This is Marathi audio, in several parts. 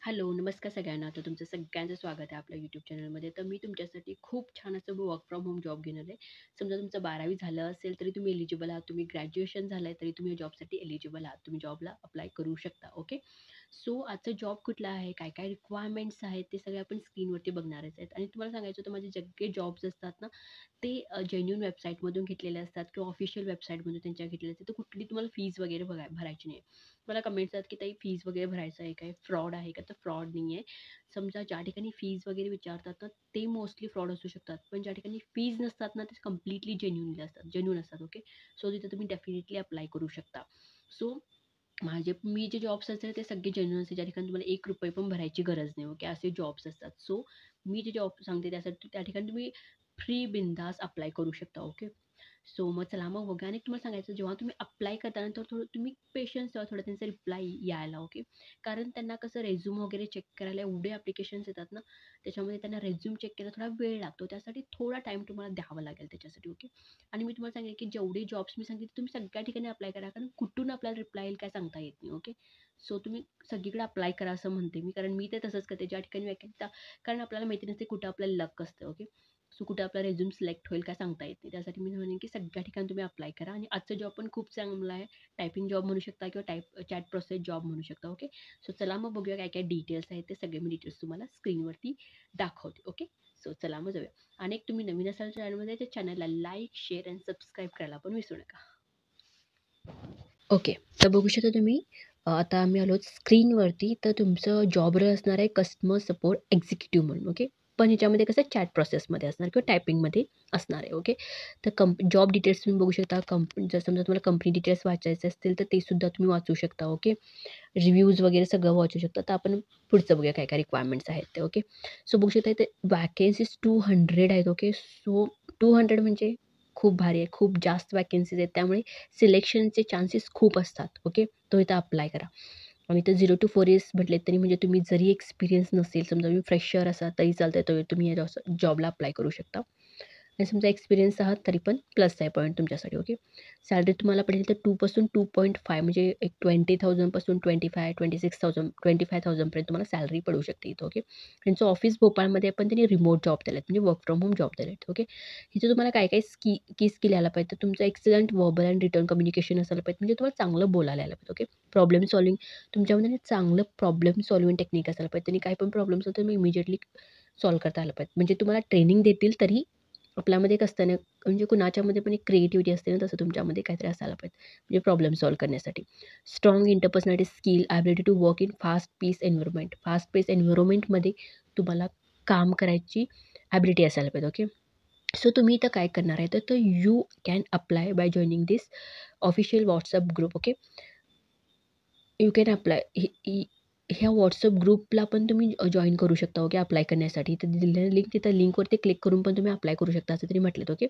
हॅलो, नमस्कार सगळ्यांना. तर तुमचं सगळ्यांचं स्वागत आहे आपल्या यूट्यूब चॅनलमध्ये. तर मी तुमच्यासाठी खूप छान असं वर्क फ्रॉम होम जॉब घेऊन आले. समजा तुमचं 12वी झालं असेल तरी तुम्ही एलिजिबल आहात. तुम्ही ग्रॅज्युएशन झालं आहे तरी तुम्ही या जॉबसाठी एलिजिबल आहात. तुम्ही जॉबला अप्लाय करू शकता. ओके. सो आजचा जॉब कुठला आहे, काय-काय रिक्वायरमेंट्स आहेत ते सगळे आपण स्क्रीनवरती बघणारच आहेत. आणि तुम्हाला सांगायचं होतं माझे सगळे जॉब्स असतात ना, ते जेन्युइन वेबसाईटमधून घेतलेले असतात किंवा ऑफिशियल वेबसाईटमधून त्यांच्या घेतलेले असतात. तर कुठली तुम्हाला फीज वगैरे भरायची नाही. मला कमेंट्स आहेत की ताई फीज वगैरे भरायचं आहे काय? फ्रॉड आहे का? तर फ्रॉड नाही आहे. समजा ज्या ठिकाणी फीज वगैरे विचारतात ना, ते मोस्टली फ्रॉड असू शकतात. पण ज्या ठिकाणी फीज नसतात ना, ते कंप्लीटली जेन्युइन असतात. ओके. सो तिथे तुम्ही डेफिनेटली अप्लाय करू शकता. सो मी जे जॉब्स असतात ते सगळे जेन्युइन असतात. ज्या ठिकाणी तुम्हाला ₹1 पण भरायची गरज नाही. ओके. असे जॉब्स असतात. सो मी जे जॉब सांगते त्यासाठी त्या ठिकाणी तुम्ही फ्री बिनधास्त अप्लाय करू शकता. ओके. सो मग चला मग बघूया आणि तुम्हाला सांगायचं जेव्हा तुम्ही अप्लाय करता तर थोडं तुम्ही पेशन्स ठेवा थोडं त्यांचा रिप्लाय यायला. ओके. कारण त्यांना कसं रेझ्यूम वगैरे चेक करायला एवढे ॲप्लिकेशन्स येतात ना, त्याच्यामध्ये त्यांना रेझ्यूम चेक करायला थोडा वेळ लागतो. त्यासाठी थोडा टाईम तुम्हाला द्यावा लागेल त्याच्यासाठी. ओके. आणि मी तुम्हाला सांगेन की जेवढे जॉब्स मी सांगितले तुम्ही सगळ्या ठिकाणी अप्लाय करा. कारण कुठून आपल्याला रिप्लाय येईल काय सांगता येत नाही. ओके. सो तुम्ही सगळीकडे अप्लाय करा असं म्हणते मी. कारण मी ते तसंच करते. ज्या ठिकाणी वॅकन्सी कारण आपल्याला माहिती नसते कुठं आपल्याला लक असतं. ओके. सो कुठे आपला रेझ्यूम सिलेक्ट होईल काय सांगता येत नाही. त्यासाठी मी म्हणेन की सगळ्या ठिकाणी तुम्ही अप्लाय करा आणि आजचा जॉब पण खूप चांगला आहे. टायपिंग जॉब म्हणू शकता किंवा चॅट प्रोसेस जॉब म्हणू शकता. ओके. सो चला मग बघूया काय काय डिटेल्स आहेत ते सगळे मी डिटेल्स तुम्हाला स्क्रीनवरती दाखवते. ओके. सो चला मग जाऊया. आणि एक तुम्ही नवीन असाल चॅनलमध्ये त्या चॅनलला लाईक, शेअर आणि सबस्क्राईब करायला पण विसरू नका. ओके. तर बघू शकता तुम्ही आता आम्ही आलो स्क्रीनवरती. तर तुमचं जॉब रोल असणार आहे कस्टमर सपोर्ट एक्झिक्युटिव्ह म्हणून. ओके. पण ह्याच्यामध्ये कसं चॅट प्रोसेसमध्ये असणार किंवा टायपिंगमध्ये असणार आहे. ओके. तर जॉब डिटेल्स तुम्ही बघू शकता. जर समजा तुम्हाला कंपनी डिटेल्स वाचायचे असतील तर ते सुद्धा तुम्ही वाचू शकता. ओके. रिव्ह्यूज वगैरे सगळं वाचू शकता. तर आपण पुढचं बघूया काय काय रिक्वायरमेंट्स आहेत ते. ओके. सो बघू शकता इथे वॅकन्सीज 200 आहेत. ओके. सो 200 म्हणजे खूप भारी आहे. खूप जास्त वॅकन्सीज आहेत. त्यामुळे सिलेक्शनचे चान्सेस खूप असतात. ओके. तो इथं अप्लाय करा. आणि इथं 0 to 4 इयर्स म्हटले तरी म्हणजे तुम्ही जरी एक्सपिरियन्स नसेल, समजा तुम्ही फ्रेशर असाल तरी चालतंय, तर तुम्ही या जॉबला अप्लाय करू शकता. आणि समजा एक्सपिरियन्स आहात तरी पण प्लस आहे पॉईंट तुमच्यासाठी. ओके. सॅलरी तुम्हाला पडेल तर 2 पासून 2.5 म्हणजे एक 20,000 पासून 25, 26,000, 25,000 पर्यंत तुम्हाला सॅलरी पडू शकते इथं. ओके. त्यांचं ऑफिस भोपाळमध्ये आहे, पण त्यांनी रिमोट जॉब दिलेत म्हणजे वर्क फ्रॉम होम जॉब दिलेत. ओके. इथे तुम्हाला काय-काय की स्किल यायला पाहिजे. तर तुमचं excellent verbal and written communication असायला पाहिजे. म्हणजे तुम्हाला चांगलं बोलायला यायला पाहिजे. ओके. प्रॉब्लेम सॉल्व्हिंग तुमच्यामध्ये ना चांगलं प्रॉब्लेम सॉल्व्हिंग टेक्निक असायला पाहिजे. त्यांनी काही पण प्रॉब्लेम्स असेल तर इमिडिएटली सॉल्व्ह करता आलं पाहिजे. म्हणजे तुम्हाला ट्रेनिंग देतील तरी आपल्यामध्ये एक असतं ना, म्हणजे कुणाच्यामध्ये पण एक क्रिएटिव्हिटी असते ना, तसं तुमच्यामध्ये काहीतरी असायला पाहिजे. म्हणजे प्रॉब्लेम सॉल्व्ह करण्यासाठी. Strong interpersonality skill, ability to work in fast pace environment. Fast pace एन्व्हायर्नमेंटमध्ये तुम्हाला काम करायची एबिलिटी असायला पाहिजे. ओके. सो तुम्ही इथं काय करणार आहे, तर you can apply bye joining this official WhatsApp group. Okay. You can apply ह्या WhatsApp ग्रुपला पण तुम्ही जॉइन करू शकता. ओके. अप्लाय करण्यासाठी. तर दिलेलं लिंक तिथं लिंकवरती क्लिक करून पण तुम्ही अप्लाय करू शकता असं तरी म्हटलेत. ओके.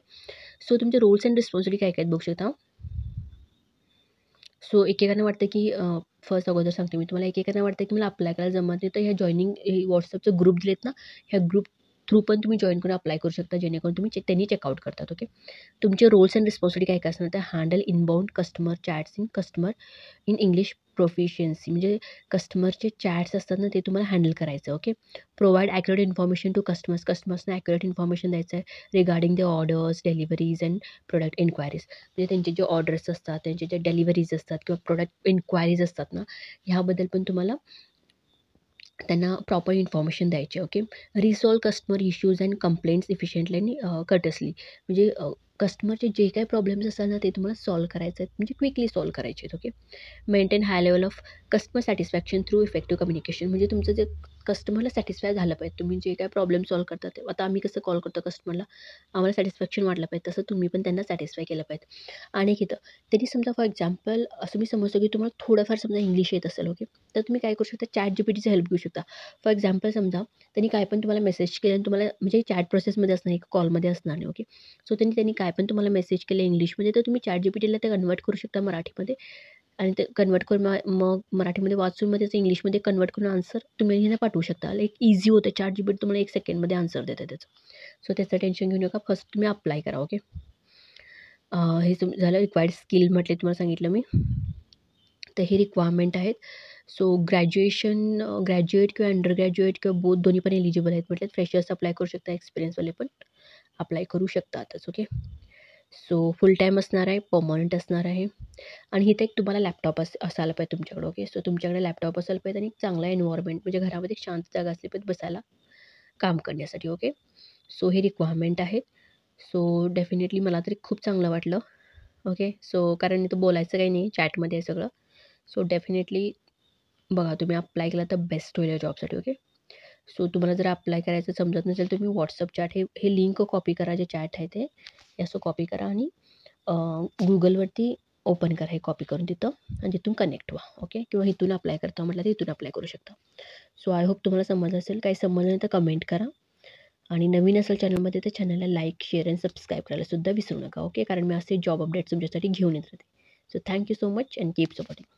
सो तुमचे रोल्स अँड रिस्पॉन्सिबिलिटी काय काय आहेत बघू शकता. सो एकेकांना वाटतं की फर्स्ट अगोदर सांगते मी तुम्हाला, एकेकांना वाटतं की मला अप्लाय करायला जमत नाही, तर ह्या जॉइनिंग WhatsAppचे ग्रुप दिलेत ना, ह्या ग्रुप थ्रू पण तुम्ही जॉइन करून अप्लाय करू शकता, जेणेकरून त्यांनी चेकआउट करतात. ओके. तुमचे रोल्स अँड रिस्पॉन्सिबिलिटी काय काय असणार, तर handle inbound customer chats in English proficiency. म्हणजे कस्टमरचे चॅट्स असतात ना, ते तुम्हाला हँडल करायचं. Okay. Provide accurate information to कस्टमर्सना ॲक्युरेट इन्फॉर्मेशन द्यायचं आहे regarding the orders, deliveries and product inquiries. म्हणजे त्यांचे जे ऑर्डर्स असतात, त्यांचे जे डिलिव्हरीज असतात किंवा प्रोडक्ट इन्क्वायरीज असतात ना, ह्याबद्दल पण तुम्हाला त्यांना प्रॉपर इन्फॉर्मेशन द्यायची. Okay. Resolve customer issues and complaints efficiently आणि कर्टसली. म्हणजे कस्टमरचे जे काही प्रॉब्लेम्स असतात ना, ते तुम्हाला सॉल्व्ह करायचे आहेत, म्हणजे क्विकली सॉल्व्ह करायचे आहेत. Okay. Maintain high level of customer satisfaction through effective communication. म्हणजे तुमचं जे कस्टमरला सॅटिस्फाय झालं पाहिजे. तुम्ही जे काही प्रॉब्लेम सॉल्व्ह करता ते आता आम्ही कसं कॉल करतो कस्टमरला, आम्हाला सॅटिस्फॅक्शन वाटलं पाहिजे, तसं तुम्ही पण त्यांना सॅटिस्फाय केलं पाहिजे. आणि एक इथं त्यांनी समजा फॉर एक्झाम्पल असं मी समजतो की तुम्हाला थोडंफार समजा इंग्लिश येत असेल. ओके. तर तुम्ही काय करू शकता, ChatGPTची हेल्प घेऊ शकता. फॉर एक्झाम्पल समजा त्यांनी काय पण तुम्हाला मेसेज केले आणि तुम्हाला म्हणजे चॅट प्रोसेसमध्ये असणार आहे, कॉलमध्ये असणार नाही. ओके. सो त्यांनी काय पण तुम्हाला मेसेज केले इंग्लिशमध्ये, तर तुम्ही ChatGPTला ते कन्व्हर्ट करू शकता मराठीमध्ये आणि ते कन्व्हर्ट करून मग मराठीमध्ये वाचून मग त्याचं इंग्लिशमध्ये कन्व्हर्ट करून आन्सर तुम्ही ह्यांना पाठवू शकता. लाईक ईझी होतं. ChatGPT तुम्हाला 1 सेकंडमध्ये आन्सर देतं त्याचं. सो त्याचं टेन्शन घेऊ नका. फर्स्ट तुम्ही अप्लाय करा. ओके. हे झालं रिक्वायर्ड स्किल म्हटले तुम्हाला सांगितलं मी. तर हे रिक्वायरमेंट आहेत. सो ग्रॅज्युएट किंवा अंडर ग्रॅज्युएट किंवा बोथ दोन्ही पण एलिजिबल आहेत म्हटलं. फ्रेशर्स अप्लाय करू शकता, एक्सपिरियन्सवाले पण अप्लाय करू शकतातच. ओके. सो फुल टाईम असणार आहे, परमनंट असणार आहे आणि इथे एक तुम्हाला लॅपटॉप असायला पाहिजे तुमच्याकडे. ओके. सो तुमच्याकडे लॅपटॉप असायला पाहिजे आणि एक चांगला एन्व्हायर्नमेंट म्हणजे घरामध्ये एक शांत जागा असली पाहिजे बसायला, काम करण्यासाठी. ओके. सो हे रिक्वायरमेंट आहेत. सो डेफिनेटली मला तरी खूप चांगलं वाटलं. ओके. सो कारण इथं बोलायचं काही नाही, चॅटमध्ये आहे सगळं. सो डेफिनेटली बघा, तुम्ही अप्लाय केला तर बेस्ट होईल या जॉबसाठी. ओके. सो तुम्हाला जर अप्लाय करायचं समजत नसेल, तुम्ही WhatsApp चॅट हे लिंक कॉपी करा, जे चॅट आहे ते असं कॉपी करा आणि Googleवरती ओपन करा, हे कॉपी करून तिथं आणि तिथून कनेक्ट व्हा. ओके. किंवा इथून अप्लाय करता म्हटलं तर इथून अप्लाय करू शकता. सो आय होप तुम्हाला समजलं असेल. काही समजलं नाही तर कमेंट करा आणि नवीन असेल चॅनलमध्ये तर चॅनलला लाईक, शेअर आणि सबस्क्राईब करायला सुद्धा विसरू नका. ओके. कारण मी असे जॉब अपडेट्स तुमच्यासाठी घेऊन येत राहते. So thank you so much and keep supporting.